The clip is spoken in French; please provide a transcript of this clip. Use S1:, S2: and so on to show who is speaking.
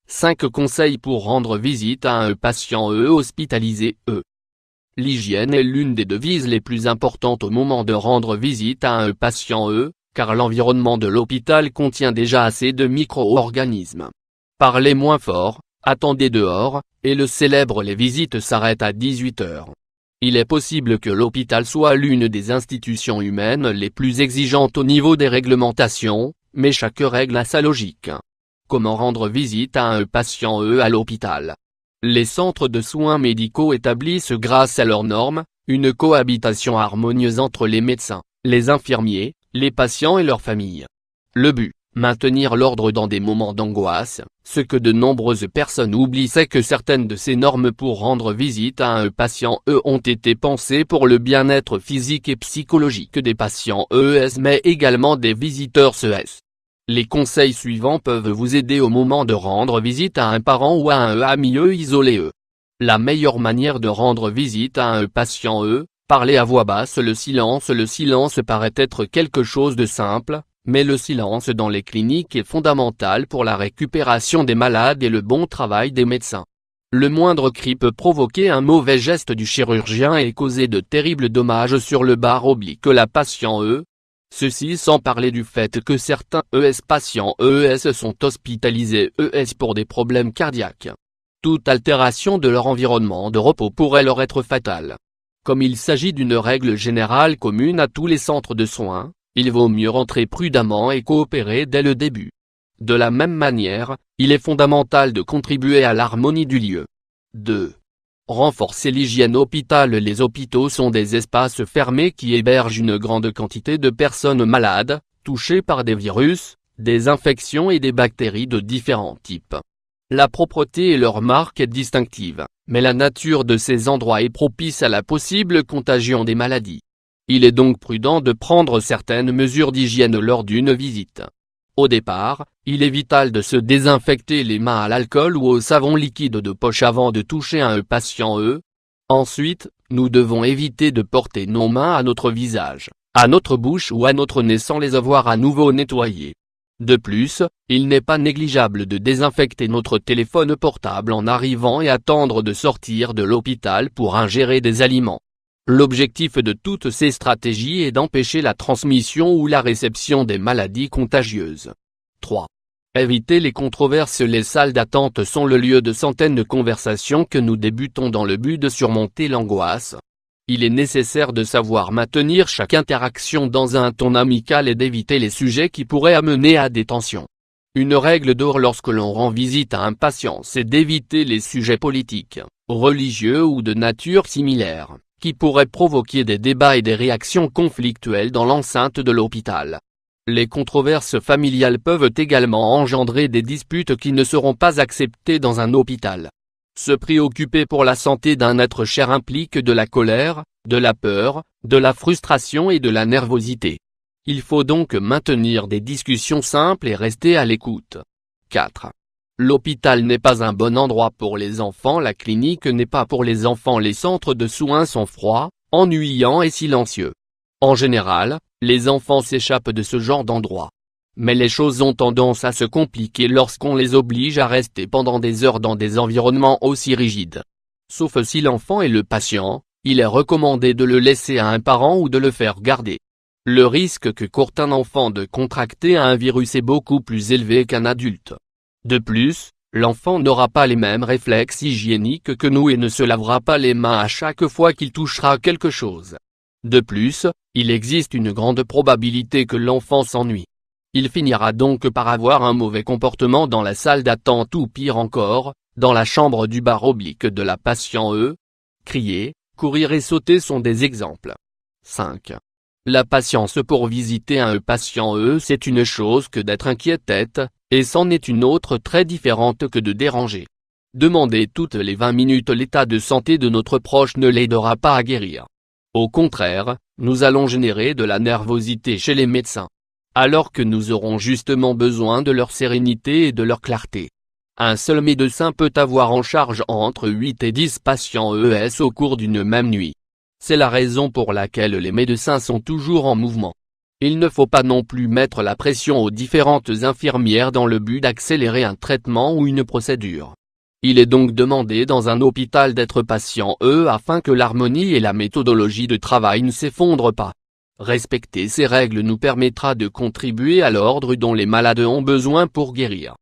S1: 5 conseils pour rendre visite à un patient hospitalisé. L'hygiène est l'une des devises les plus importantes au moment de rendre visite à un patient car l'environnement de l'hôpital contient déjà assez de micro-organismes. Parlez moins fort, attendez dehors, et le célèbre les visites s'arrêtent à 18 h. Il est possible que l'hôpital soit l'une des institutions humaines les plus exigeantes au niveau des réglementations, mais chaque règle a sa logique. Comment rendre visite à un patient à l'hôpital? Les centres de soins médicaux établissent grâce à leurs normes, une cohabitation harmonieuse entre les médecins, les infirmiers, les patients et leurs familles. Le but, maintenir l'ordre dans des moments d'angoisse. Ce que de nombreuses personnes oublient, c'est que certaines de ces normes pour rendre visite à un patient ont été pensées pour le bien-être physique et psychologique des patients mais également des visiteurs CES. Les conseils suivants peuvent vous aider au moment de rendre visite à un parent ou à un ami isolé. La meilleure manière de rendre visite à un patient parler à voix basse. Le silence paraît être quelque chose de simple, mais le silence dans les cliniques est fondamental pour la récupération des malades et le bon travail des médecins. Le moindre cri peut provoquer un mauvais geste du chirurgien et causer de terribles dommages sur le bar oblique la patient Ceci sans parler du fait que certains patients sont hospitalisés pour des problèmes cardiaques. Toute altération de leur environnement de repos pourrait leur être fatale. Comme il s'agit d'une règle générale commune à tous les centres de soins, il vaut mieux rentrer prudemment et coopérer dès le début. De la même manière, il est fondamental de contribuer à l'harmonie du lieu. 2. Renforcer l'hygiène hôpital. Les hôpitaux sont des espaces fermés qui hébergent une grande quantité de personnes malades, touchées par des virus, des infections et des bactéries de différents types. La propreté est leur marque distinctive, mais la nature de ces endroits est propice à la possible contagion des maladies. Il est donc prudent de prendre certaines mesures d'hygiène lors d'une visite. Au départ, il est vital de se désinfecter les mains à l'alcool ou au savon liquide de poche avant de toucher un patient Ensuite, nous devons éviter de porter nos mains à notre visage, à notre bouche ou à notre nez sans les avoir à nouveau nettoyés. De plus, il n'est pas négligeable de désinfecter notre téléphone portable en arrivant et attendre de sortir de l'hôpital pour ingérer des aliments. L'objectif de toutes ces stratégies est d'empêcher la transmission ou la réception des maladies contagieuses. 3. Éviter les controverses. Les salles d'attente sont le lieu de centaines de conversations que nous débutons dans le but de surmonter l'angoisse. Il est nécessaire de savoir maintenir chaque interaction dans un ton amical et d'éviter les sujets qui pourraient amener à des tensions. Une règle d'or lorsque l'on rend visite à un patient, c'est d'éviter les sujets politiques, religieux ou de nature similaire, qui pourraient provoquer des débats et des réactions conflictuelles dans l'enceinte de l'hôpital. Les controverses familiales peuvent également engendrer des disputes qui ne seront pas acceptées dans un hôpital. Se préoccuper pour la santé d'un être cher implique de la colère, de la peur, de la frustration et de la nervosité. Il faut donc maintenir des discussions simples et rester à l'écoute. 4. L'hôpital n'est pas un bon endroit pour les enfants. La clinique n'est pas pour les enfants. Les centres de soins sont froids, ennuyants et silencieux. En général, les enfants s'échappent de ce genre d'endroit. Mais les choses ont tendance à se compliquer lorsqu'on les oblige à rester pendant des heures dans des environnements aussi rigides. Sauf si l'enfant est le patient, il est recommandé de le laisser à un parent ou de le faire garder. Le risque que court un enfant de contracter un virus est beaucoup plus élevé qu'un adulte. De plus, l'enfant n'aura pas les mêmes réflexes hygiéniques que nous et ne se lavera pas les mains à chaque fois qu'il touchera quelque chose. De plus, il existe une grande probabilité que l'enfant s'ennuie. Il finira donc par avoir un mauvais comportement dans la salle d'attente ou pire encore, dans la chambre du bar oblique de la patient Crier, courir et sauter sont des exemples. 5. La patience pour visiter un patient c'est une chose que d'être inquiète, et c'en est une autre très différente que de déranger. Demander toutes les 20 minutes l'état de santé de notre proche ne l'aidera pas à guérir. Au contraire, nous allons générer de la nervosité chez les médecins. Alors que nous aurons justement besoin de leur sérénité et de leur clarté. Un seul médecin peut avoir en charge entre 8 et 10 patients au cours d'une même nuit. C'est la raison pour laquelle les médecins sont toujours en mouvement. Il ne faut pas non plus mettre la pression aux différentes infirmières dans le but d'accélérer un traitement ou une procédure. Il est donc demandé dans un hôpital d'être patient afin que l'harmonie et la méthodologie de travail ne s'effondrent pas. Respecter ces règles nous permettra de contribuer à l'ordre dont les malades ont besoin pour guérir.